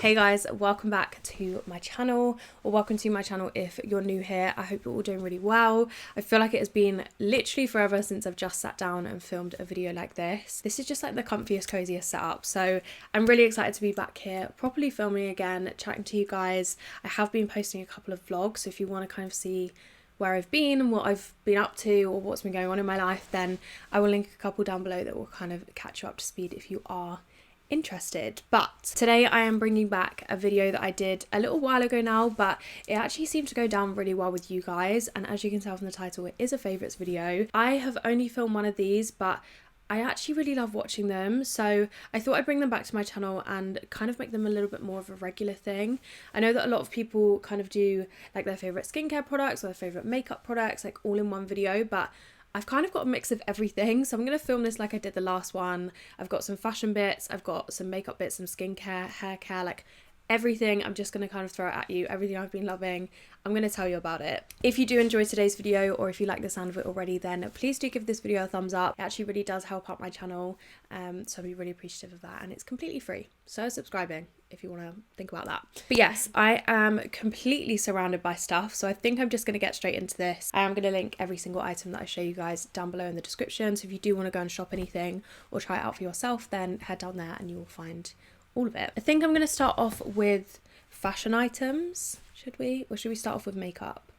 Hey guys, welcome back to my channel, or welcome to my channel if you're new here. I hope you're all doing really well. I feel like it has been literally forever since I've just sat down and filmed a video like this. This is just like the comfiest, coziest setup, so I'm really excited to be back here properly filming again, chatting to you guys. I have been posting a couple of vlogs, so if you want to kind of see where I've been and what I've been up to or what's been going on in my life, then I will link a couple down below that will kind of catch you up to speed if you are interested. But today I am bringing back a video that I did a little while ago now, but it actually seemed to go down really well with you guys, and as you can tell from the title, it is a favourites video. I have only filmed one of these, but I actually really love watching them, so I thought I'd bring them back to my channel and kind of make them a little bit more of a regular thing. I know that a lot of people kind of do like their favourite skincare products or their favourite makeup products like all in one video, but I've kind of got a mix of everything, so I'm going to film this like I did the last one. I've got some fashion bits, I've got some makeup bits, some skincare, hair care, like everything. I'm just going to kind of throw it at you, everything I've been loving. I'm going to tell you about it. If you do enjoy today's video, or if you like the sound of it already, then please do give this video a thumbs up. It actually really does help out my channel, so I'd be really appreciative of that, and it's completely free, so subscribing if you want to think about that. But yes, I am completely surrounded by stuff, so I think I'm just going to get straight into this. I am going to link every single item that I show you guys down below in the description, so if you do want to go and shop anything or try it out for yourself, then head down there and you will find all of it. I think I'm going to start off with fashion items. Should we? Or should we start off with makeup?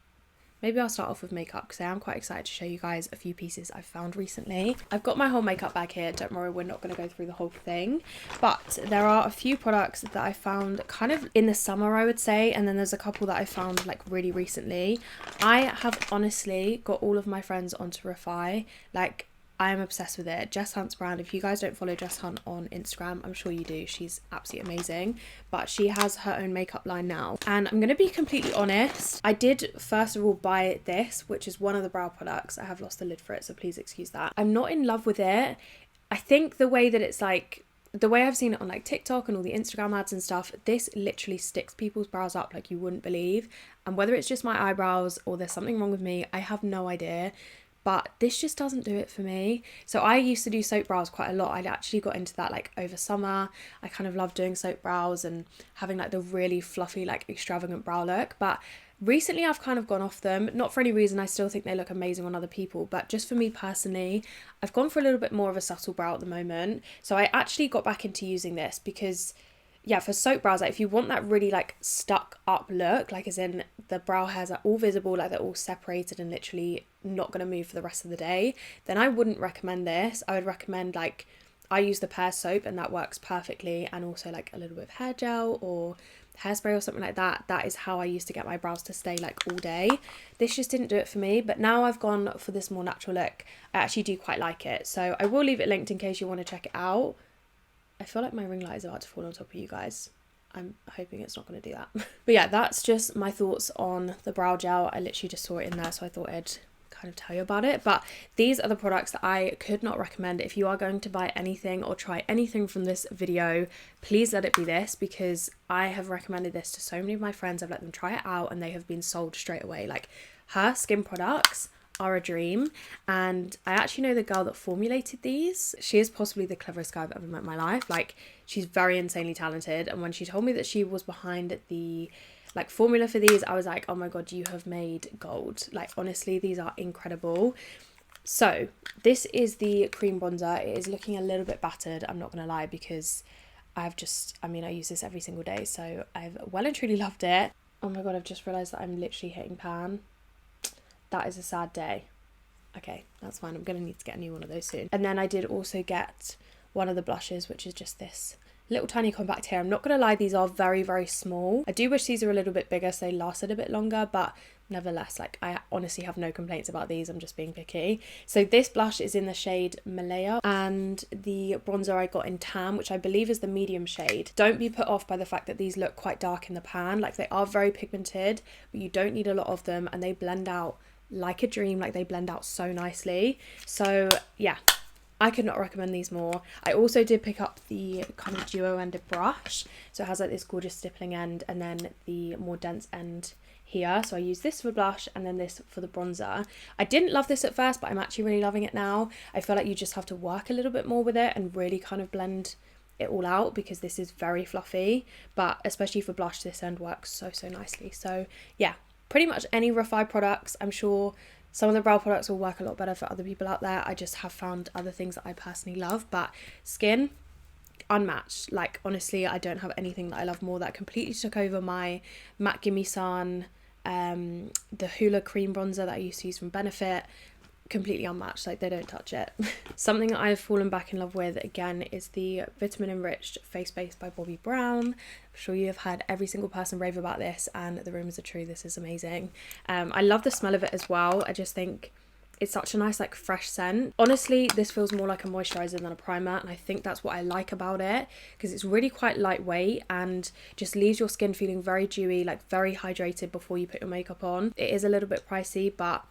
Maybe I'll start off with makeup because I am quite excited to show you guys a few pieces I've found recently. I've got my whole makeup bag here. Don't worry, we're not going to go through the whole thing. But there are a few products that I found kind of in the summer, I would say. And then there's a couple that I found like really recently. I have honestly got all of my friends onto Refi. Like, I am obsessed with it. Jess Hunt's brand. If you guys don't follow Jess Hunt on Instagram, I'm sure you do. She's absolutely amazing. But she has her own makeup line now. And I'm going to be completely honest. I did first of all buy this, which is one of the brow products. I have lost the lid for it, so please excuse that. I'm not in love with it. I think the way that it's like, the way I've seen it on like TikTok and all the Instagram ads and stuff, this literally sticks people's brows up like you wouldn't believe. And whether it's just my eyebrows or there's something wrong with me, I have no idea. But this just doesn't do it for me. So I used to do soap brows quite a lot. I actually got into that like over summer. I kind of love doing soap brows and having like the really fluffy, like extravagant brow look. But recently I've kind of gone off them. Not for any reason, I still think they look amazing on other people. But just for me personally, I've gone for a little bit more of a subtle brow at the moment. So I actually got back into using this because, yeah, for soap brows, like if you want that really like stuck up look, like as in the brow hairs are all visible, like they're all separated and literally not going to move for the rest of the day, then I wouldn't recommend this. I would recommend, like, I use the Pear soap and that works perfectly, and also like a little bit of hair gel or hairspray or something like that. That is how I used to get my brows to stay like all day. This just didn't do it for me, but now I've gone for this more natural look. I actually do quite like it, so I will leave it linked in case you want to check it out. I feel like my ring light is about to fall on top of you guys. I'm hoping it's not going to do that. But yeah, that's just my thoughts on the brow gel. I literally just saw it in there, so I thought I'd kind of tell you about it. But these are the products that I could not recommend. If you are going to buy anything or try anything from this video, please let it be this, because I have recommended this to so many of my friends. I've let them try it out and they have been sold straight away. Like, her skin products are a dream, and I actually know the girl that formulated these. She is possibly the cleverest guy I've ever met in my life. Like, she's very insanely talented, and when she told me that she was behind the like formula for these, I was like, oh my god, you have made gold. Like, honestly, these are incredible. So this is the cream bronzer. It is looking a little bit battered, I'm not gonna lie, because I use this every single day, so I've well and truly loved it. Oh my god, I've just realized that I'm literally hitting pan. That is a sad day. Okay, that's fine. I'm going to need to get a new one of those soon. And then I did also get one of the blushes, which is just this little tiny compact here. I'm not going to lie, these are very, very small. I do wish these were a little bit bigger so they lasted a bit longer, but nevertheless, like, I honestly have no complaints about these. I'm just being picky. So this blush is in the shade Malaya, and the bronzer I got in Tan, which I believe is the medium shade. Don't be put off by the fact that these look quite dark in the pan. Like, they are very pigmented, but you don't need a lot of them, and they blend out like a dream. Like, they blend out so nicely. So yeah, I could not recommend these more. I also did pick up the kind of duo-ended brush, so it has like this gorgeous stippling end and then the more dense end here. So I use this for blush and then this for the bronzer. I didn't love this at first, but I'm actually really loving it now. I feel like you just have to work a little bit more with it and really kind of blend it all out because this is very fluffy, but especially for blush, this end works so nicely. So yeah, pretty much any rough eye products. I'm sure some of the brow products will work a lot better for other people out there. I just have found other things that I personally love, but skin, unmatched. Like honestly, I don't have anything that I love more. That completely took over my Matte Gimme Sun, the Hoola cream bronzer that I used to use from Benefit. Completely unmatched, like they don't touch it. Something that I've fallen back in love with again is the vitamin enriched face base by Bobbi Brown. I'm sure you have had every single person rave about this, and the rumours are true. This is amazing. I love the smell of it as well. I just think it's such a nice like fresh scent. Honestly, this feels more like a moisturizer than a primer, and I think that's what I like about it, because it's really quite lightweight and just leaves your skin feeling very dewy, like very hydrated before you put your makeup on. It is a little bit pricey, but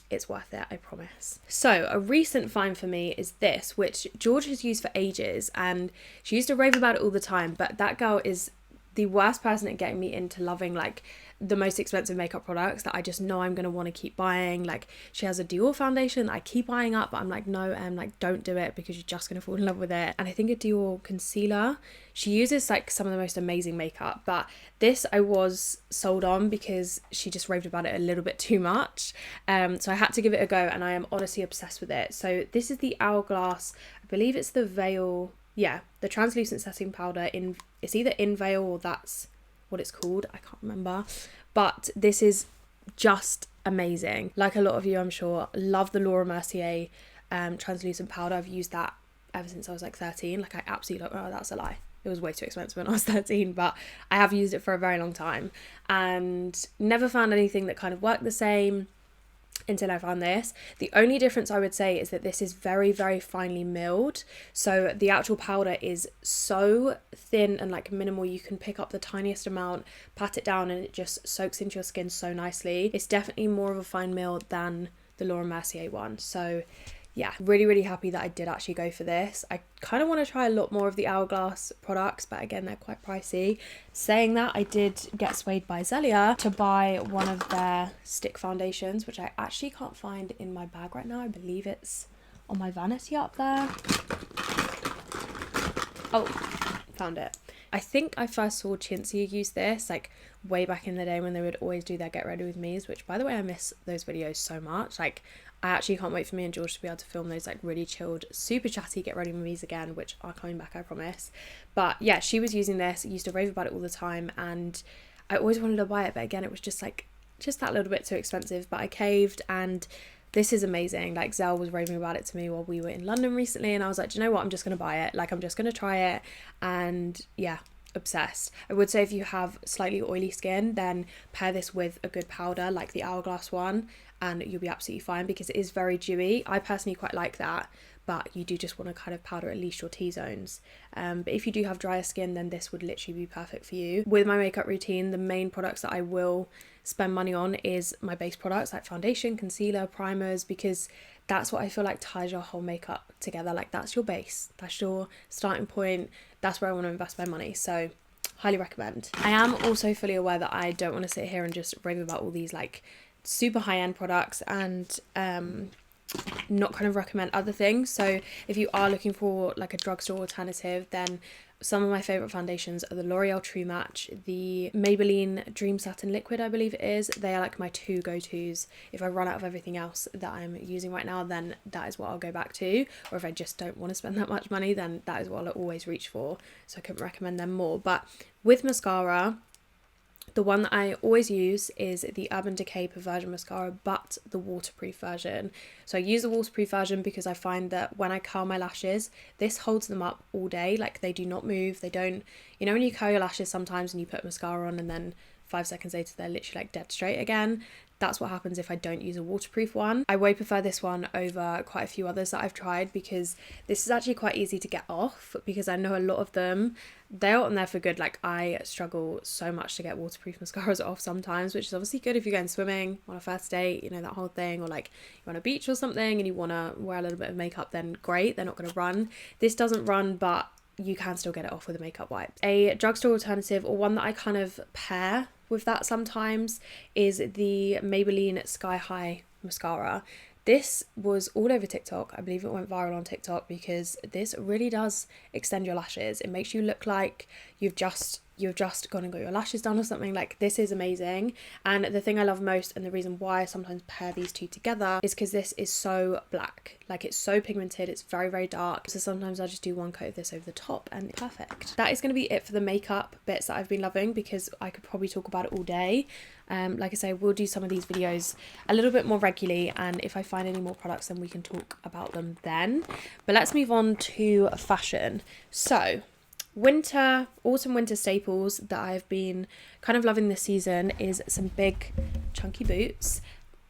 it's worth it, I promise. So a recent find for me is this, which George has used for ages, and she used to rave about it all the time, but that girl is the worst person at getting me into loving like the most expensive makeup products that I just know I'm going to want to keep buying. Like she has a Dior foundation that I keep eyeing up, but I'm like, no, like don't do it because you're just going to fall in love with it. And I think a Dior concealer. She uses like some of the most amazing makeup, but this I was sold on because she just raved about it a little bit too much. So I had to give it a go, and I am honestly obsessed with it. So this is the Hourglass, I believe it's the Veil, yeah, the translucent setting powder it's either in Veil or that's what it's called, I can't remember, but this is just amazing. Like a lot of you, I'm sure, love the Laura Mercier translucent powder. I've used that ever since I was like 13. Like I absolutely love, oh, that's a lie, it was way too expensive when I was 13, but I have used it for a very long time and never found anything that kind of worked the same until I found this. The only difference I would say is that this is very finely milled, so the actual powder is so thin and like minimal. You can pick up the tiniest amount, pat it down, and it just soaks into your skin so nicely. It's definitely more of a fine mill than the Laura Mercier one. So yeah, really happy that I did actually go for this. I kind of want to try a lot more of the Hourglass products, but again, they're quite pricey. Saying that, I did get swayed by Zelia to buy one of their stick foundations, which I actually can't find in my bag right now. I believe it's on my vanity up there. Oh, found it. I think I first saw Chintzy use this like way back in the day when they would always do their get ready with me's, which by the way, I miss those videos so much. Like I actually can't wait for me and George to be able to film those like really chilled, super chatty get ready with me's again, which are coming back, I promise. But yeah, she was using this, used to rave about it all the time, and I always wanted to buy it, but again, it was just that little bit too expensive, but I caved, and this is amazing. Like Zell was raving about it to me while we were in London recently, and I was like, do you know what, I'm just gonna buy it. Like I'm just gonna try it, and yeah, obsessed. I would say if you have slightly oily skin, then pair this with a good powder like the Hourglass one, and you'll be absolutely fine because it is very dewy. I personally quite like that, but you do just want to kind of powder at least your T-zones. But if you do have drier skin, then this would literally be perfect for you. With my makeup routine, the main products that I will spend money on is my base products like foundation, concealer, primers, because that's what I feel like ties your whole makeup together. Like that's your base, that's your starting point, that's where I want to invest my money. So highly recommend. I am also fully aware that I don't want to sit here and just rave about all these like super high-end products and not kind of recommend other things. So if you are looking for like a drugstore alternative, then some of my favourite foundations are the L'Oreal True Match, the Maybelline Dream Satin Liquid, I believe it is. They are like my two go-tos. If I run out of everything else that I'm using right now, then that is what I'll go back to. Or if I just don't want to spend that much money, then that is what I'll always reach for. So I couldn't recommend them more. But with mascara, the one that I always use is the Urban Decay Perversion Mascara, but the waterproof version. So I use the waterproof version because I find that when I curl my lashes, this holds them up all day. Like they do not move. They don't, you know, when you curl your lashes sometimes and you put mascara on and then 5 seconds later they're literally like dead straight again. That's what happens if I don't use a waterproof one. I way prefer this one over quite a few others that I've tried because this is actually quite easy to get off, because I know a lot of them, they're on there for good. Like I struggle so much to get waterproof mascaras off sometimes, which is obviously good if you're going swimming on a first date, you know, that whole thing, or like you're on a beach or something and you want to wear a little bit of makeup, then great, they're not going to run. This doesn't run, but you can still get it off with a makeup wipe. A drugstore alternative, or one that I kind of pair with that sometimes, is the Maybelline Sky High mascara. This was all over TikTok. I believe it went viral on TikTok because this really does extend your lashes. It makes you look like you've just gone and got your lashes done or something. Like, this is amazing. And the thing I love most, and the reason why I sometimes pair these two together, is because this is so black. Like, it's so pigmented, it's very, very dark. So sometimes I just do one coat of this over the top and it's perfect. That is going to be it for the makeup bits that I've been loving, because I could probably talk about it all day. Like I say, we'll do some of these videos a little bit more regularly, and if I find any more products then we can talk about them then. But let's move on to fashion. So autumn winter staples that I've been kind of loving this season is some big chunky boots.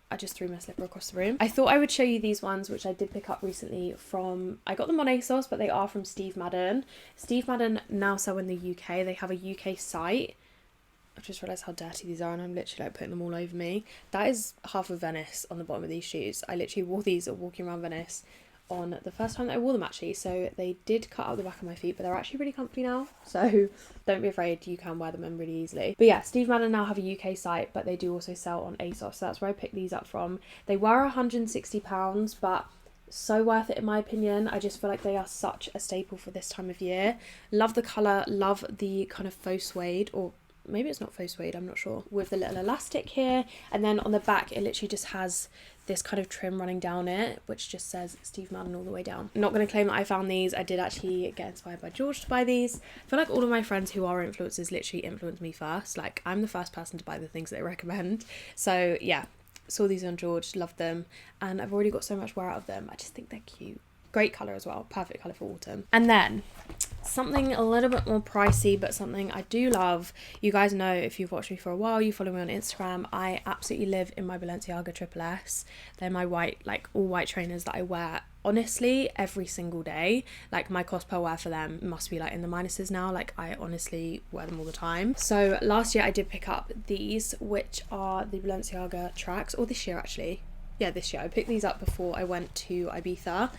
I just threw my slipper across the room. I thought I would show you these ones, which I did pick up recently I got them on ASOS, but they are from Steve Madden. Steve Madden now sell in the UK. They have a UK site. I just realised how dirty these are, and I'm literally like putting them all over me. That is half of Venice on the bottom of these shoes. I literally wore these at walking around Venice on the first time that I wore them, actually. So they did cut out the back of my feet, but they're actually really comfy now, so don't be afraid, you can wear them in really easily. But yeah, Steve Madden now have a UK site, but they do also sell on ASOS, so that's where I picked these up from. They were £160, but so worth it in my opinion. I just feel like they are such a staple for this time of year. Love the colour, love the kind of faux suede, or maybe it's not faux suede, I'm not sure, with the little elastic here, and then on the back it literally just has this kind of trim running down it, which just says Steve Madden all the way down. I'm not going to claim that I found these. I did actually get inspired by George to buy these. I feel like all of my friends who are influencers literally influenced me first. Like, I'm the first person to buy the things they recommend. So yeah, saw these on George, loved them, and I've already got so much wear out of them. I just think they're cute. Great colour as well, perfect colour for autumn. And then something a little bit more pricey, but something I do love. You guys know, if you've watched me for a while, you follow me on Instagram, I absolutely live in my Balenciaga Triple S. They're my white, like all white trainers that I wear honestly every single day. Like, my cost per wear for them must be like in the minuses now. Like, I honestly wear them all the time. So last year I did pick up these, which are the Balenciaga tracks, or this year actually. Yeah, this year. I picked these up before I went to Ibiza,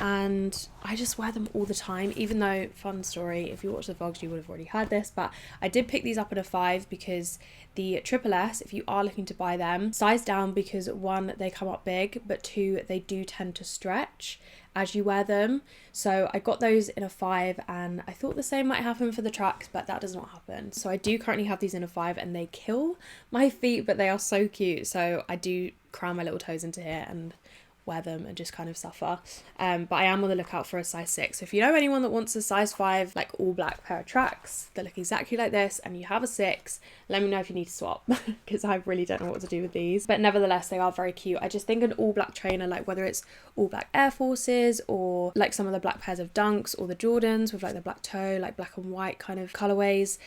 and I just wear them all the time, even though, fun story, if you watch the vlogs you would have already heard this, but I did pick these up at a 5 because the Triple S, if you are looking to buy them, size down, because 1, they come up big, but 2, they do tend to stretch as you wear them. So I got those in a 5, and I thought the same might happen for the tracks, but that does not happen. So I do currently have these in a 5, and they kill my feet, but they are so cute. So I do cram my little toes into here and wear them and just kind of suffer. But I am on the lookout for a size 6. So if you know anyone that wants a size 5 like all black pair of tracks that look exactly like this, and you have a 6, let me know if you need to swap, because I really don't know what to do with these. But nevertheless, they are very cute. I just think an all black trainer, like whether it's all black Air Forces or like some of the black pairs of Dunks, or the Jordans with like the black toe, like black and white kind of colorways,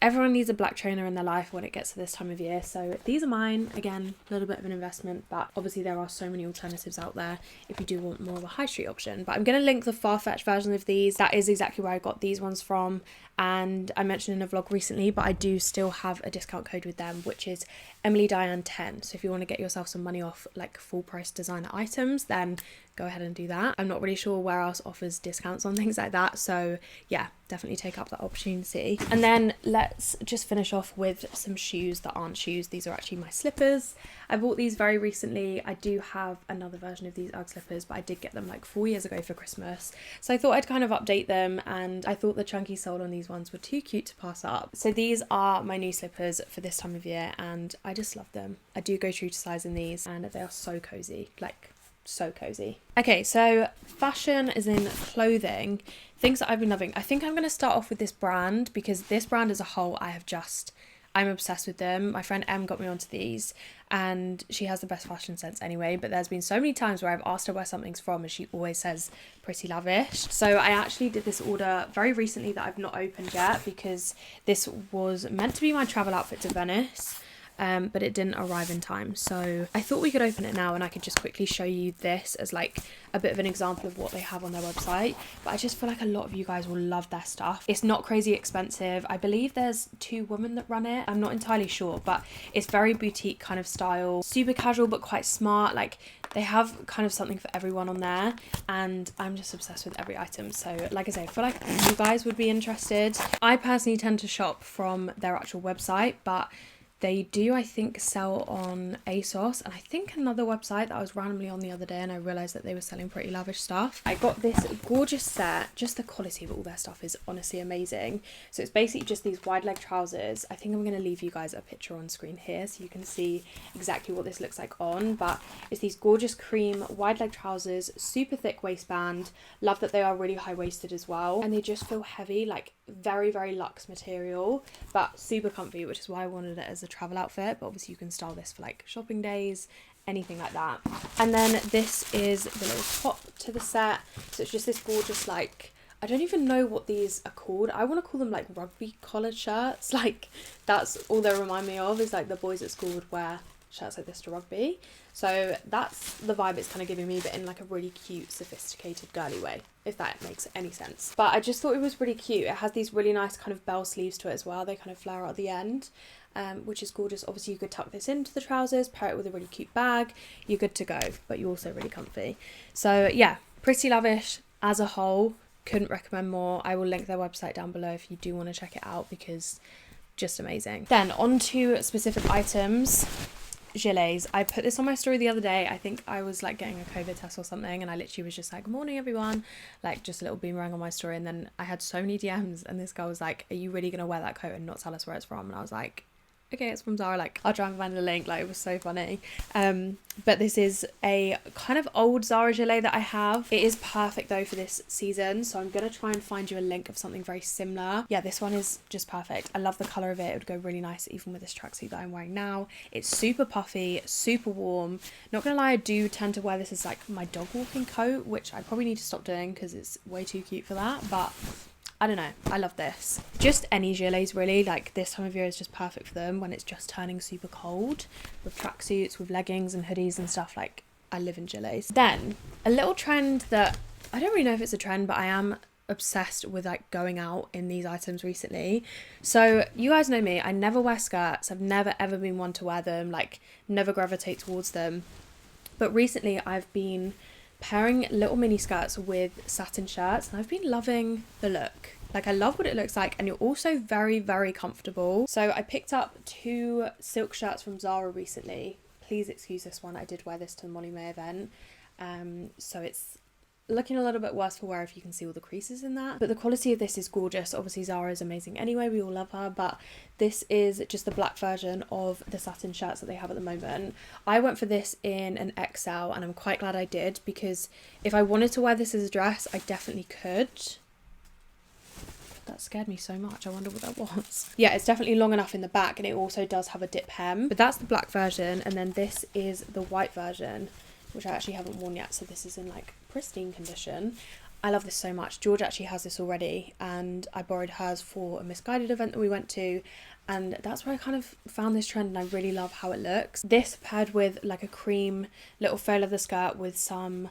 everyone needs a black trainer in their life when it gets to this time of year. So these are mine. Again, a little bit of an investment, but obviously there are so many alternatives out there if you do want more of a high street option. But I'm going to link the Farfetch version of these. That is exactly where I got these ones from, and I mentioned in a vlog recently, but I do still have a discount code with them, which is EmilyDiane10. So if you want to get yourself some money off like full price designer items, then go ahead and do that. I'm not really sure where else offers discounts on things like that, so yeah, definitely take up that opportunity. And then let's just finish off with some shoes that aren't shoes. These are actually my slippers. I bought these very recently. I do have another version of these UGG slippers, but I did get them like 4 years ago for Christmas, so I thought I'd kind of update them, and I thought the chunky sole on these ones were too cute to pass up. So these are my new slippers for this time of year, and I just love them. I do go true to size in these, and they are so cozy, like so cozy. Okay, so fashion is in clothing, things that I've been loving. I think I'm going to start off with this brand, because this brand as a whole, I'm obsessed with them. My friend Em got me onto these, and she has the best fashion sense anyway, but there's been so many times where I've asked her where something's from and she always says pretty lavish. So I actually did this order very recently that I've not opened yet, because this was meant to be my travel outfit to Venice, but it didn't arrive in time. So I thought we could open it now, and I could just quickly show you this as like a bit of an example of what they have on their website. But I just feel like a lot of you guys will love their stuff. It's not crazy expensive. I believe there's 2 women that run it. I'm not entirely sure, but it's very boutique kind of style, super casual but quite smart. Like, they have kind of something for everyone on there, and I'm just obsessed with every item. So like I say, I feel like you guys would be interested. I personally tend to shop from their actual website, but They do, I think, sell on ASOS and I think another website that I was randomly on the other day, and I realised that they were selling pretty lavish stuff. I got this gorgeous set. Just the quality of all their stuff is honestly amazing. So it's basically just these wide leg trousers. I think I'm going to leave you guys a picture on screen here so you can see exactly what this looks like on, but it's these gorgeous cream wide leg trousers, super thick waistband. Love that they are really high-waisted as well, and they just feel heavy, like very, very luxe material, but super comfy, which is why I wanted it as a travel outfit. But obviously you can style this for like shopping days, anything like that. And then this is the little top to the set. So it's just this gorgeous, like, I don't even know what these are called. I want to call them like rugby collared shirts. Like, that's all they remind me of, is like the boys at school would wear shirts like this to rugby. So that's the vibe it's kind of giving me, but in like a really cute, sophisticated, girly way, if that makes any sense. But I just thought it was really cute. It has these really nice kind of bell sleeves to it as well. They kind of flare out at the end, which is gorgeous. Obviously you could tuck this into the trousers, pair it with a really cute bag, you're good to go, but you're also really comfy. So yeah, pretty lavish as a whole. Couldn't recommend more. I will link their website down below if you do want to check it out, because just amazing. Then on to specific items. Gilets. I put this on my story the other day. I think I was like getting a COVID test or something, and I literally was just like, morning everyone, like just a little boomerang on my story, and then I had so many DMs, and this girl was like, are you really gonna wear that coat and not tell us where it's from? And I was like, okay, it's from Zara, like I'll try and find the link. Like, it was so funny. But this is a kind of old Zara gilet that I have. It is perfect though for this season, so I'm gonna try and find you a link of something very similar. Yeah, this one is just perfect. I love the colour of it. It would go really nice even with this tracksuit that I'm wearing now. It's super puffy, super warm. Not gonna lie, I do tend to wear this as like my dog walking coat, which I probably need to stop doing because it's way too cute for that, but I don't know, I love this. Just any gilets really, like this time of year is just perfect for them when it's just turning super cold, with tracksuits, with leggings and hoodies and stuff. Like, I live in gilets. Then a little trend that I don't really know if it's a trend, but I am obsessed with like going out in these items recently. So you guys know me, I never wear skirts. I've never ever been one to wear them, like never gravitate towards them. But recently I've been pairing little mini skirts with satin shirts, and I've been loving the look. Like, I love what it looks like, and you're also very, very comfortable. So I picked up 2 silk shirts from Zara recently. Please excuse this one, I did wear this to the Molly May event, so it's looking a little bit worse for wear if you can see all the creases in that, but the quality of this is gorgeous. Obviously Zara is amazing anyway, we all love her, but this is just the black version of the satin shirts that they have at the moment. I went for this in an XL, and I'm quite glad I did, because if I wanted to wear this as a dress, I definitely could. That scared me so much, I wonder what that was. Yeah, it's definitely long enough in the back, and it also does have a dip hem, but that's the black version, and then this is the white version, which I actually haven't worn yet, so this is in like pristine condition. I love this so much. George actually has this already, and I borrowed hers for a Misguided event that we went to, and that's where I kind of found this trend, and I really love how it looks. This paired with like a cream little faux leather skirt with some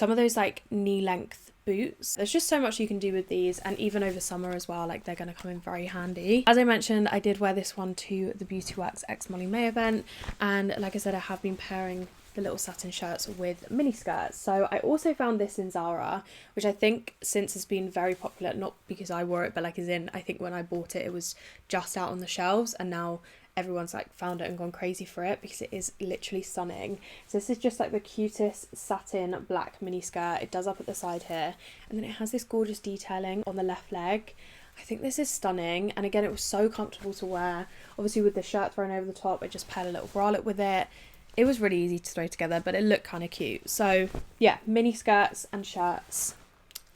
of those like knee length boots. There's just so much you can do with these, and even over summer as well, like they're going to come in very handy. As I mentioned, I did wear this one to the Beauty Works X Molly May event, and like I said, I have been pairing the little satin shirts with mini skirts. So I also found this in Zara, which I think since has been very popular, not because I wore it, but like as in, I think when I bought it, it was just out on the shelves, and now everyone's like found it and gone crazy for it because it is literally stunning. So this is just like the cutest satin black mini skirt. It does up at the side here, and then it has this gorgeous detailing on the left leg. I think this is stunning, and again, it was so comfortable to wear. Obviously with the shirt thrown over the top, I just paired a little bralette with it. It was really easy to throw together, but it looked kind of cute. So yeah, mini skirts and shirts,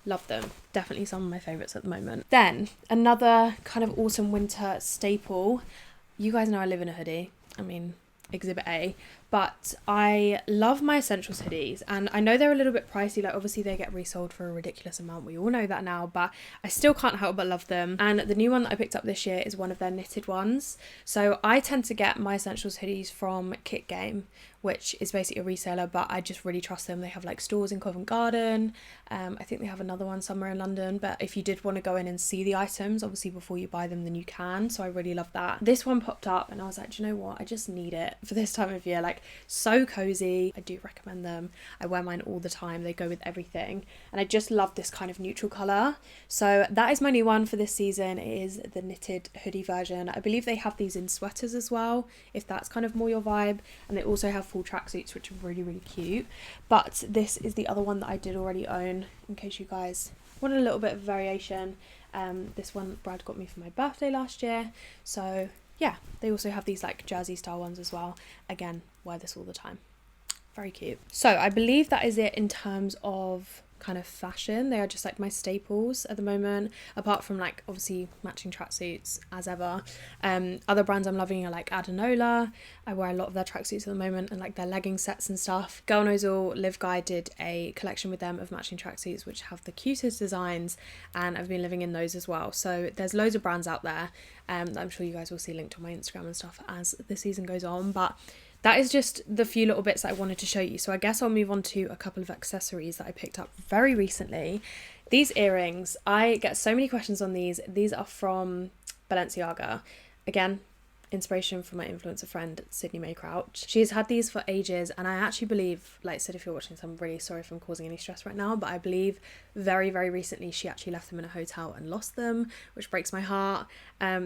love them. Definitely some of my favourites at the moment. Then another kind of autumn winter staple. You guys know I live in a hoodie. I mean, Exhibit A. But I love my Essentials hoodies, and I know they're a little bit pricey. Like, obviously they get resold for a ridiculous amount, we all know that now, but I still can't help but love them. And the new one that I picked up this year is one of their knitted ones. So I tend to get my Essentials hoodies from Kit Game, which is basically a reseller, but I just really trust them. They have like stores in Covent Garden. I think they have another one somewhere in London, but if you did want to go in and see the items, obviously before you buy them, then you can. So I really love that. This one popped up and I was like, do you know what? I just need it for this time of year. Like, like so cozy. I do recommend them. I wear mine all the time. They go with everything. And I just love this kind of neutral colour. So that is my new one for this season. It is the knitted hoodie version. I believe they have these in sweaters as well, if that's kind of more your vibe. And they also have full tracksuits, which are really, really cute. But this is the other one that I did already own, in case you guys wanted a little bit of variation. This one Brad got me for my birthday last year. So yeah, they also have these like jersey style ones as well. Again, wear this all the time. Very cute. So I believe that is it in terms of kind of fashion. They are just like my staples at the moment, apart from like obviously matching tracksuits as ever. Other brands I'm loving are like Adenola. I wear a lot of their tracksuits at the moment and like their legging sets and stuff. Girl Knows All, Live Guy did a collection with them of matching tracksuits which have the cutest designs, and I've been living in those as well. So there's loads of brands out there that I'm sure you guys will see linked on my Instagram and stuff as the season goes on, but that is just the few little bits that I wanted to show you. So I guess I'll move on to a couple of accessories that I picked up very recently. These earrings, I get so many questions on these. These are from Balenciaga. Again, inspiration from my influencer friend Sydney May Crouch. She's had these for ages, and I actually believe, like Sid, if you're watching this, I'm really sorry if I'm causing any stress right now, but I believe very, very recently she actually left them in a hotel and lost them, which breaks my heart,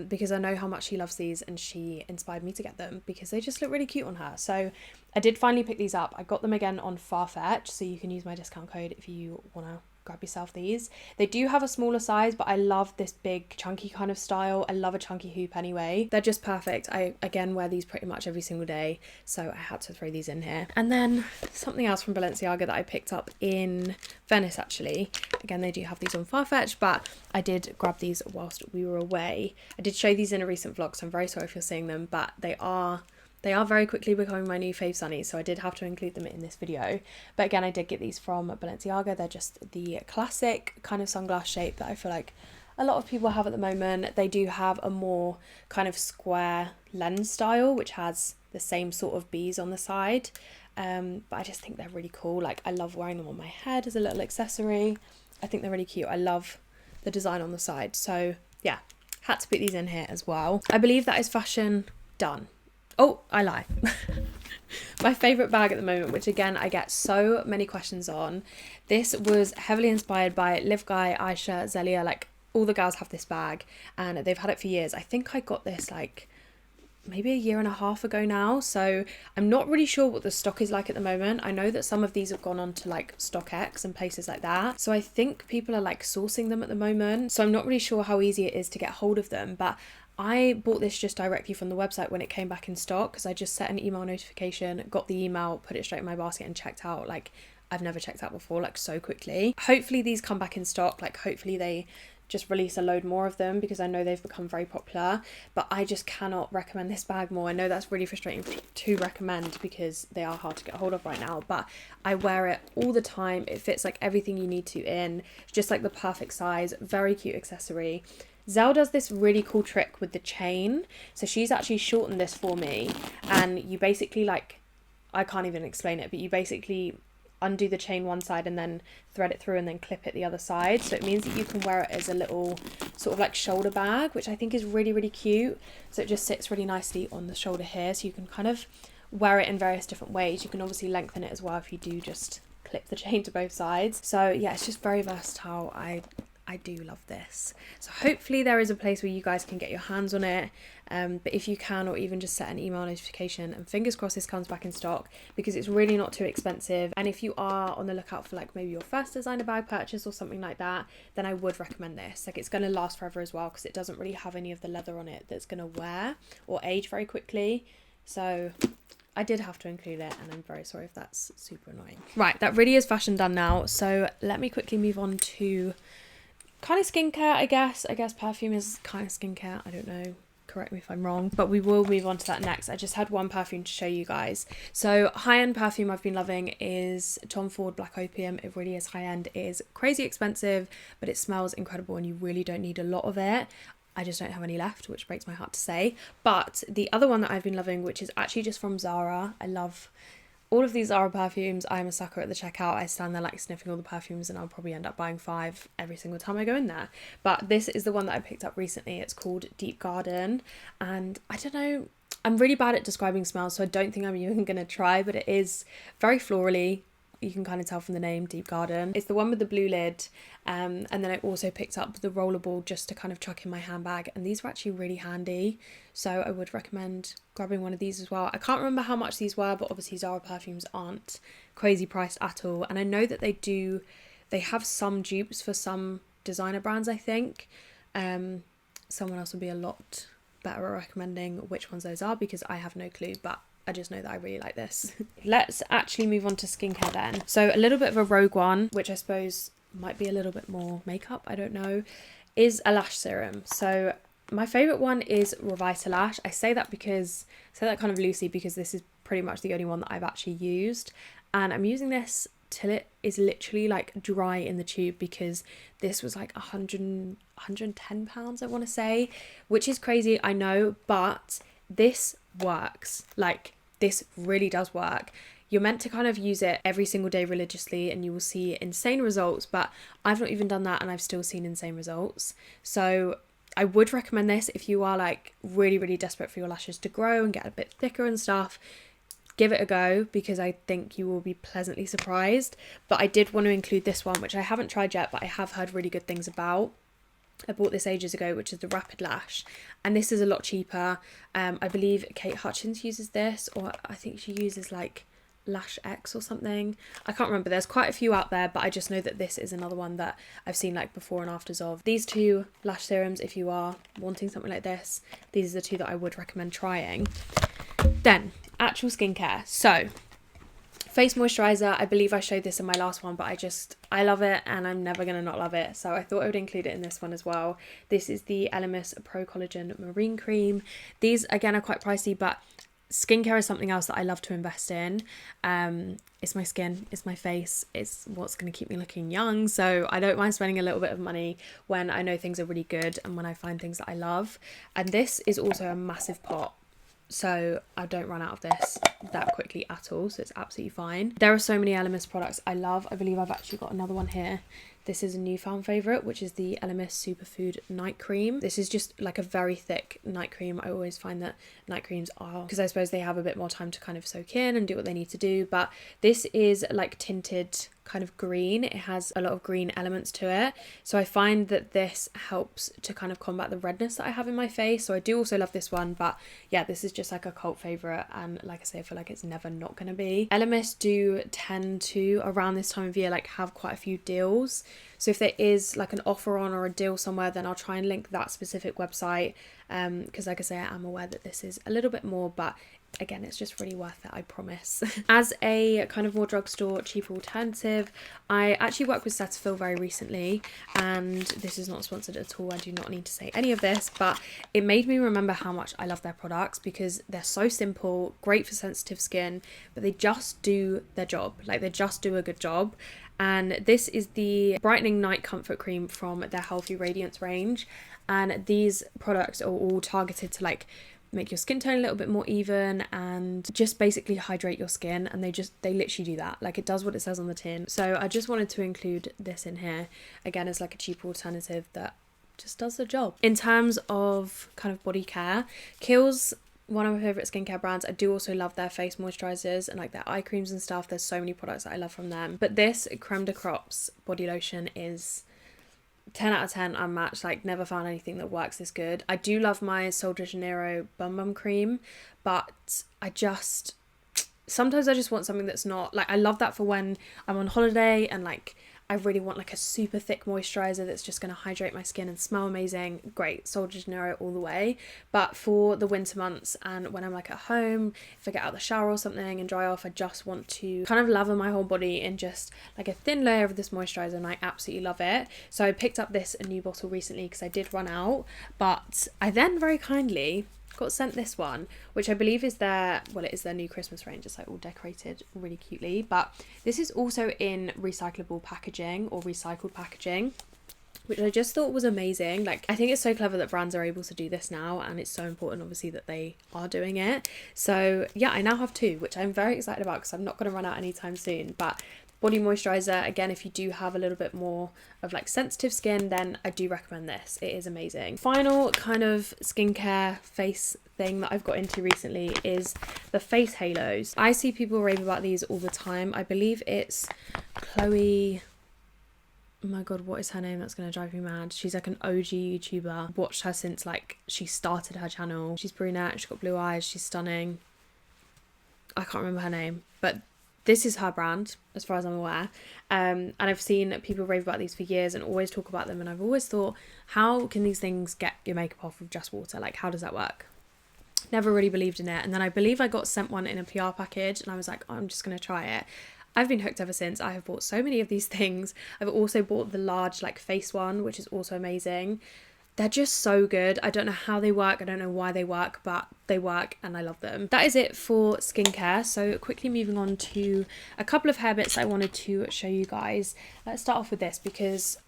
because I know how much she loves these and she inspired me to get them because they just look really cute on her. So I did finally pick these up. I got them again on Farfetch, so you can use my discount code if you want to grab yourself these. They do have a smaller size, but I love this big chunky kind of style. I love a chunky hoop anyway. They're just perfect. I again wear these pretty much every single day, so I had to throw these in here. And then something else from Balenciaga that I picked up in Venice actually. Again, they do have these on Farfetch, but I did grab these whilst we were away. I did show these in a recent vlog, so I'm very sorry if you're seeing them, but they are very quickly becoming my new fave sunnies, so I did have to include them in this video. But again, I did get these from Balenciaga. They're just the classic kind of sunglass shape that I feel like a lot of people have at the moment. They do have a more kind of square lens style, which has the same sort of bees on the side. But I just think they're really cool. Like, I love wearing them on my head as a little accessory. I think they're really cute. I love the design on the side. So yeah, had to put these in here as well. I believe that is fashion done. Oh, I lie. My favourite bag at the moment, which again I get so many questions on. This was heavily inspired by Liv Guy, Aisha, Zelia. Like, all the girls have this bag and they've had it for years. I think I got this like maybe a year and a half ago now, so I'm not really sure what the stock is like at the moment. I know that some of these have gone on to like StockX and places like that, so I think people are like sourcing them at the moment, so I'm not really sure how easy it is to get hold of them. But I bought this just directly from the website when it came back in stock, because I just set an email notification, got the email, put it straight in my basket and checked out. Like, I've never checked out before, like so quickly. Hopefully these come back in stock, like hopefully they just release a load more of them, because I know they've become very popular, but I just cannot recommend this bag more. I know that's really frustrating to recommend because they are hard to get hold of right now, but I wear it all the time. It fits like everything you need to in. It's just like the perfect size, very cute accessory. Zell does this really cool trick with the chain. So she's actually shortened this for me, and you basically like, I can't even explain it, but you basically undo the chain one side and then thread it through and then clip it the other side. So it means that you can wear it as a little sort of like shoulder bag, which I think is really, really cute. So it just sits really nicely on the shoulder here. So you can kind of wear it in various different ways. You can obviously lengthen it as well if you do just clip the chain to both sides. So yeah, it's just very versatile. I do love this. So hopefully there is a place where you guys can get your hands on it. But if you can, or even just set an email notification, and fingers crossed this comes back in stock, because it's really not too expensive. And if you are on the lookout for like maybe your first designer bag purchase or something like that, then I would recommend this. Like, it's going to last forever as well, because it doesn't really have any of the leather on it that's going to wear or age very quickly. So I did have to include it, and I'm very sorry if that's super annoying. Right, that really is fashion done now. So let me quickly move on to kind of skincare, I guess. Perfume is kind of skincare. I don't know. Correct me if I'm wrong, but we will move on to that next. I just had one perfume to show you guys. So high-end perfume I've been loving is Tom Ford Black Opium. It really is high-end. It is crazy expensive, but it smells incredible and you really don't need a lot of it. I just don't have any left, which breaks my heart to say. But the other one that I've been loving, which is actually just from Zara. I love all of these Zara perfumes. I'm a sucker at the checkout. I stand there like sniffing all the perfumes, and I'll probably end up buying 5 every single time I go in there. But this is the one that I picked up recently. It's called Deep Garden, and I don't know, I'm really bad at describing smells, so I don't think I'm even going to try, but it is very florally. You can kind of tell from the name, Deep Garden. It's the one with the blue lid, and then I also picked up the rollerball just to kind of chuck in my handbag, and these were actually really handy, so I would recommend grabbing one of these as well. I can't remember how much these were, but obviously Zara perfumes aren't crazy priced at all, and I know that they have some dupes for some designer brands, I think. Someone else would be a lot better at recommending which ones those are, because I have no clue, but I just know that I really like this. Let's actually move on to skincare then. So a little bit of a rogue one, which I suppose might be a little bit more makeup, I don't know, is a lash serum. So my favourite one is Revitalash. I say that kind of loosely because this is pretty much the only one that I've actually used. And I'm using this till it is literally like dry in the tube, because this was like 110 pounds, I want to say, which is crazy, I know, but this works. Like, this really does work. You're meant to kind of use it every single day religiously and you will see insane results, but I've not even done that and I've still seen insane results. So I would recommend this if you are like really, really desperate for your lashes to grow and get a bit thicker and stuff. Give it a go, because I think you will be pleasantly surprised. But I did want to include this one, which I haven't tried yet, but I have heard really good things about. I bought this ages ago, which is the Rapid Lash, and this is a lot cheaper. I believe Kate Hutchins uses this, or I think she uses like Lash X or something. I can't remember. There's quite a few out there, but I just know that this is another one that I've seen like before and afters of. These two lash serums, if you are wanting something like this, these are the two that I would recommend trying. Then actual skincare. So face moisturizer, I believe I showed this in my last one, but I love it and I'm never going to not love it. So I thought I would include it in this one as well. This is the Elemis Pro Collagen Marine Cream. These again are quite pricey, but skincare is something else that I love to invest in. It's my skin, it's my face, it's what's going to keep me looking young. So I don't mind spending a little bit of money when I know things are really good and when I find things that I love. And this is also a massive pot, so I don't run out of this that quickly at all, so it's absolutely fine. There are so many Elemis products I love. I believe I've actually got another one here. This is a newfound favourite, which is the Elemis Superfood Night Cream. This is just like a very thick night cream. I always find that night creams are, because I suppose they have a bit more time to kind of soak in and do what they need to do, but this is like tinted kind of green. It has a lot of green elements to it, so I find that this helps to kind of combat the redness that I have in my face. So I do also love this one, but yeah, this is just like a cult favourite, and like I say, I feel like it's never not going to be. Elemis do tend to, around this time of year, like have quite a few deals. So if there is like an offer on or a deal somewhere, then I'll try and link that specific website, because like I say, I am aware that this is a little bit more, but again, it's just really worth it, I promise. As a kind of more drugstore, cheaper alternative, I actually worked with Satsville very recently, and this is not sponsored at all. I do not need to say any of this, but it made me remember how much I love their products, because they're so simple, great for sensitive skin, but they just do their job. Like, they just do a good job. And this is the Brightening Night Comfort Cream from their Healthy Radiance range, and these products are all targeted to like make your skin tone a little bit more even and just basically hydrate your skin, and they literally do that. Like, it does what it says on the tin. So I just wanted to include this in here again as like a cheap alternative that just does the job. In terms of kind of body care, Kiehl's one of my favourite skincare brands. I do also love their face moisturisers and like their eye creams and stuff. There's so many products that I love from them, but this Creme de Crops body lotion is 10 out of 10 unmatched. Like, never found anything that works this good. I do love my Sol de Janeiro Bum Bum Cream, but sometimes I just want something that's not, like, I love that for when I'm on holiday and like I really want like a super thick moisturiser that's just going to hydrate my skin and smell amazing. Great, Sol de Janeiro all the way. But for the winter months and when I'm like at home, if I get out of the shower or something and dry off, I just want to kind of lather my whole body in just like a thin layer of this moisturiser, and I absolutely love it. So I picked up a new bottle recently because I did run out, but I then very kindly got sent this one, which I believe is it is their new Christmas range. It's like all decorated really cutely, but this is also in recyclable packaging or recycled packaging, which I just thought was amazing. Like, I think it's so clever that brands are able to do this now, and it's so important obviously that they are doing it. So yeah, I now have two, which I'm very excited about because I'm not going to run out anytime soon. But body moisturizer. Again, if you do have a little bit more of like sensitive skin, then I do recommend this. It is amazing. Final kind of skincare face thing that I've got into recently is the face halos. I see people rave about these all the time. I believe it's Chloe, oh my god, what is her name? That's gonna drive me mad. She's like an OG YouTuber. I've watched her since like she started her channel. She's brunette, she's got blue eyes, she's stunning. I can't remember her name, but this is her brand as far as I'm aware. And I've seen people rave about these for years and always talk about them, and I've always thought, how can these things get your makeup off with just water? Like, how does that work? Never really believed in it. And then I believe I got sent one in a PR package and I was like, oh, I'm just gonna try it. I've been hooked ever since. I have bought so many of these things. I've also bought the large like face one, which is also amazing. They're just so good. I don't know how they work. I don't know why they work, but they work and I love them. That is it for skincare. So quickly moving on to a couple of hair bits I wanted to show you guys. Let's start off with this because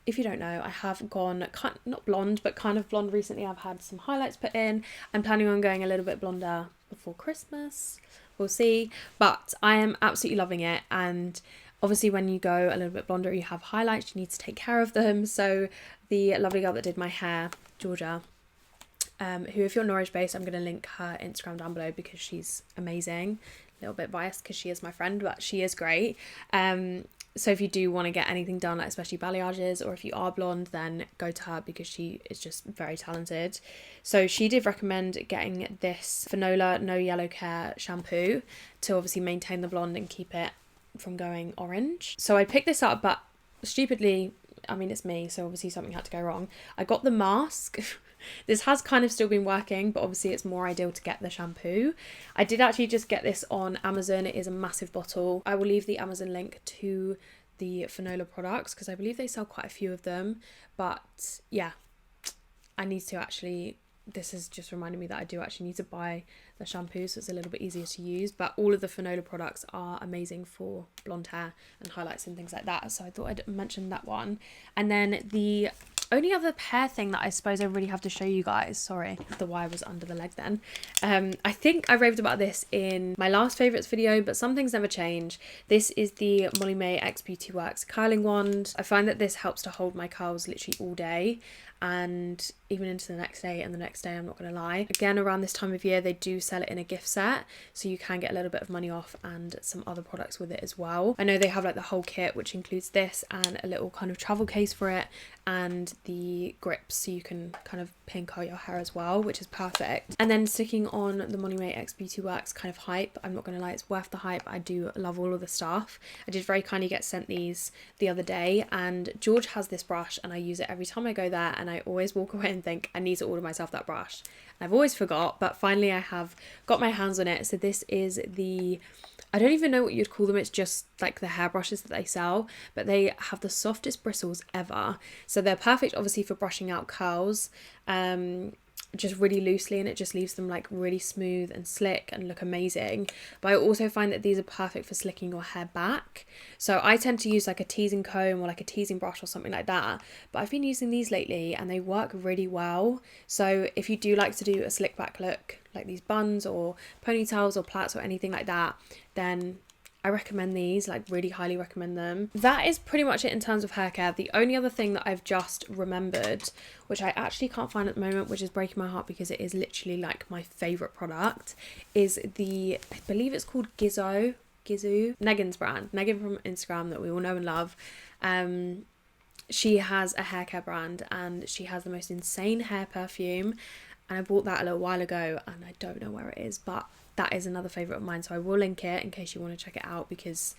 if you don't know, I have gone not blonde, but kind of blonde recently. I've had some highlights put in. I'm planning on going a little bit blonder before Christmas. We'll see. But I am absolutely loving it. And obviously when you go a little bit blonder, you have highlights, you need to take care of them. So the lovely girl that did my hair, Georgia, who if you're Norwich based, I'm going to link her Instagram down below because she's amazing. A little bit biased because she is my friend, but she is great. So if you do want to get anything done, like especially balayages, or if you are blonde, then go to her because she is just very talented. So she did recommend getting this Fanola No Yellow Care shampoo to obviously maintain the blonde and keep it from going orange. So I picked this up, but stupidly, I mean, it's me, so obviously something had to go wrong. I got the mask. This has kind of still been working, but obviously it's more ideal to get the shampoo. I did actually just get this on Amazon. It is a massive bottle. I will leave the Amazon link to the Fanola products because I believe they sell quite a few of them. But yeah, I need to actually, this has just reminded me that I do actually need to buy the shampoo so it's a little bit easier to use. But all of the Fanola products are amazing for blonde hair and highlights and things like that. So I thought I'd mention that one. And then the only other hair thing that I suppose I really have to show you guys, sorry, the wire was under the leg then. I think I raved about this in my last favourites video, but some things never change. This is the Molly May X Beauty Works curling wand. I find that this helps to hold my curls literally all day and even into the next day and the next day, I'm not gonna lie. Again, around this time of year they do sell it in a gift set, so you can get a little bit of money off and some other products with it as well. I know they have like the whole kit, which includes this and a little kind of travel case for it and the grips, so you can kind of pin curl your hair as well, which is perfect. And then sticking on the Molly May X Beauty Works kind of hype, I'm not gonna lie, it's worth the hype. I do love all of the stuff. I did very kindly get sent these the other day, and George has this brush and I use it every time I go there, and I always walk away and think I need to order myself that brush. And I've always forgot, but finally I have got my hands on it. So this is the, I don't even know what you'd call them, it's just like the hairbrushes that they sell, but they have the softest bristles ever. So they're perfect obviously for brushing out curls, just really loosely, and it just leaves them like really smooth and slick and look amazing. But I also find that these are perfect for slicking your hair back. So I tend to use like a teasing comb or like a teasing brush or something like that, but I've been using these lately and they work really well. So if you do like to do a slick back look, like these buns or ponytails or plaits or anything like that, then I recommend these, like really highly recommend them. That is pretty much it in terms of hair care. The only other thing that I've just remembered, which I actually can't find at the moment, which is breaking my heart because it is literally like my favourite product, is the, I believe it's called Gizu, Megan's brand, Megan from Instagram that we all know and love. She has a hair care brand and she has the most insane hair perfume, and I bought that a little while ago and I don't know where it is, but that is another favourite of mine, so I will link it in case you want to check it out because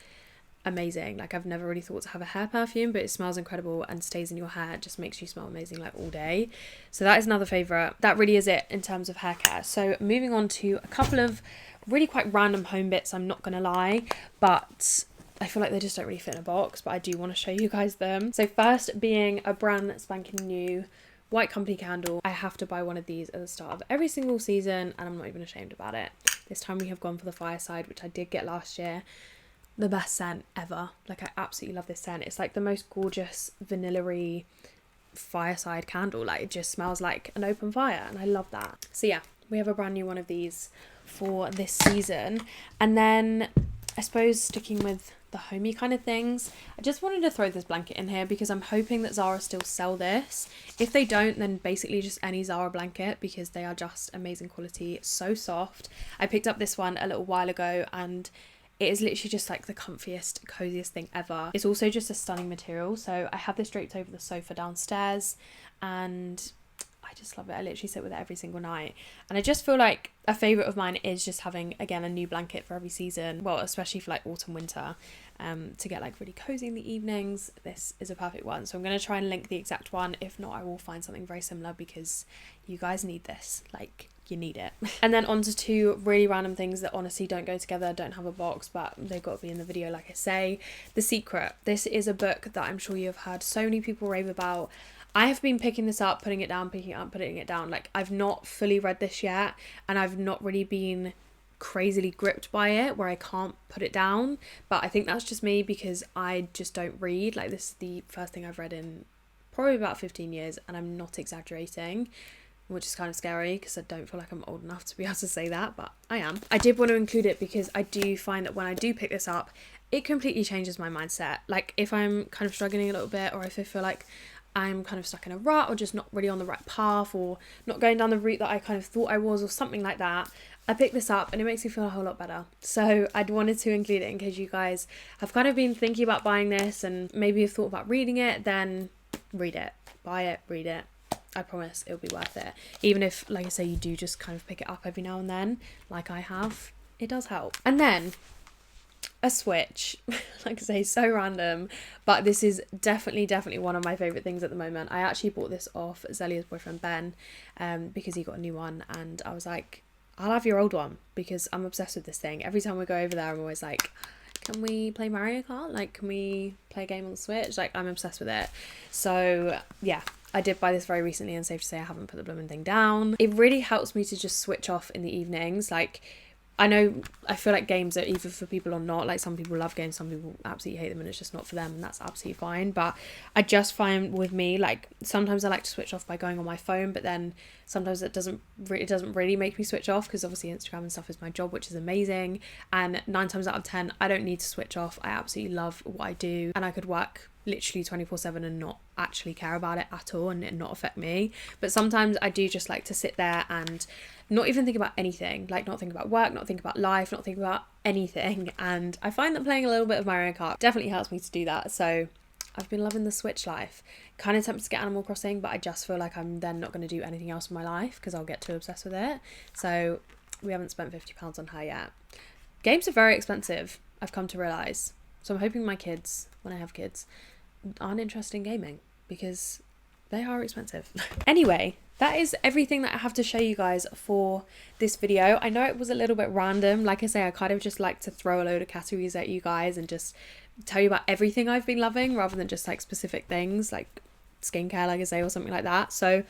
amazing. Like, I've never really thought to have a hair perfume, but it smells incredible and stays in your hair. It just makes you smell amazing like all day. So that is another favourite. That really is it in terms of hair care. So moving on to a couple of really quite random home bits, I'm not gonna lie, but I feel like they just don't really fit in a box, but I do want to show you guys them. So first being a brand spanking new White Company candle. I have to buy one of these at the start of every single season and I'm not even ashamed about it. This time we have gone for the Fireside, which I did get last year. The best scent ever. Like, I absolutely love this scent. It's like the most gorgeous vanilla-y fireside candle. Like, it just smells like an open fire and I love that. So yeah, we have a brand new one of these for this season. And then I suppose sticking with the homey kind of things, I just wanted to throw this blanket in here because I'm hoping that Zara still sell this. If they don't, then basically just any Zara blanket, because they are just amazing quality, so soft. I picked up this one a little while ago and it is literally just like the comfiest, coziest thing ever. It's also just a stunning material. So I have this draped over the sofa downstairs and I just love it. I literally sit with it every single night. And I just feel like a favourite of mine is just having, again, a new blanket for every season. Well, especially for like autumn, winter, to get like really cozy in the evenings. This is a perfect one. So I'm going to try and link the exact one. If not, I will find something very similar because you guys need this. Like, you need it. And then onto two really random things that honestly don't go together, don't have a box, but they've got to be in the video, like I say. The Secret. This is a book that I'm sure you have heard so many people rave about. I have been picking this up, putting it down, picking it up, putting it down. Like, I've not fully read this yet, and I've not really been crazily gripped by it where I can't put it down. But I think that's just me because I just don't read. Like, this is the first thing I've read in probably about 15 years, and I'm not exaggerating, which is kind of scary because I don't feel like I'm old enough to be able to say that, but I am. I did want to include it because I do find that when I do pick this up, it completely changes my mindset. Like, if I'm kind of struggling a little bit, or if I feel like I'm kind of stuck in a rut or just not really on the right path or not going down the route that I kind of thought I was or something like that, I pick this up and it makes me feel a whole lot better. So I'd wanted to include it in case you guys have kind of been thinking about buying this and maybe have thought about reading it. Then read it, buy it, read it. I promise it'll be worth it. Even if, like I say, you do just kind of pick it up every now and then, like I have, it does help. And then a switch, like I say, so random, but this is definitely one of my favourite things at the moment. I actually bought this off Zelia's boyfriend Ben, because he got a new one, and I was like, I'll have your old one because I'm obsessed with this thing. Every time we go over there, I'm always like, can we play Mario Kart? Like, can we play a game on the Switch? Like, I'm obsessed with it. So yeah, I did buy this very recently, and safe to say I haven't put the blooming thing down. It really helps me to just switch off in the evenings. Like, I feel like games are either for people or not. Like, some people love games, some people absolutely hate them, and it's just not for them, and that's absolutely fine. But I just find with me, like, sometimes I like to switch off by going on my phone, but then sometimes it doesn't really make me switch off, because obviously Instagram and stuff is my job, which is amazing. And 9 times out of 10, I don't need to switch off. I absolutely love what I do, and I could work literally 24/7 and not actually care about it at all and it not affect me. But sometimes I do just like to sit there and not even think about anything, like not think about work, not think about life, not think about anything. And I find that playing a little bit of Mario Kart definitely helps me to do that. So I've been loving the Switch life. Kind of tempted to get Animal Crossing, but I just feel like I'm then not going to do anything else in my life because I'll get too obsessed with it. So we haven't spent £50 on her yet. Games are very expensive, I've come to realise. So I'm hoping my kids, when I have kids, aren't interested in gaming because they are expensive. Anyway, that is everything that I have to show you guys for this video. I know it was a little bit random. Like I say, I kind of just like to throw a load of categories at you guys and just tell you about everything I've been loving rather than just like specific things like skincare, like I say, or something like that. So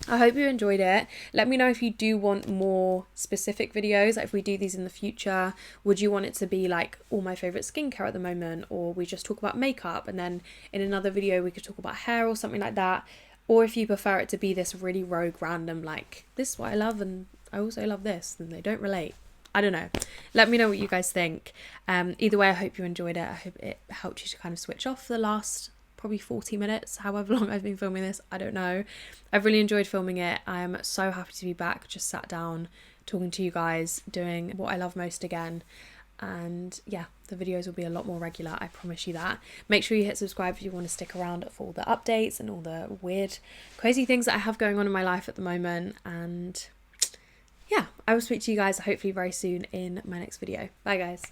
I hope you enjoyed it. Let me know if you do want more specific videos. Like, if we do these in the future, would you want it to be like all my favourite skincare at the moment, or we just talk about makeup and then in another video we could talk about hair or something like that? Or if you prefer it to be this really rogue random, like, this is what I love and I also love this, and they don't relate. I don't know. Let me know what you guys think. Either way, I hope you enjoyed it. I hope it helped you to kind of switch off for the last probably 40 minutes, however long I've been filming this. I don't know. I've really enjoyed filming it. I am so happy to be back, just sat down talking to you guys, doing what I love most again. And yeah, the videos will be a lot more regular, I promise you that. Make sure you hit subscribe if you want to stick around for all the updates and all the weird, crazy things that I have going on in my life at the moment. And yeah, I will speak to you guys hopefully very soon in my next video. Bye guys.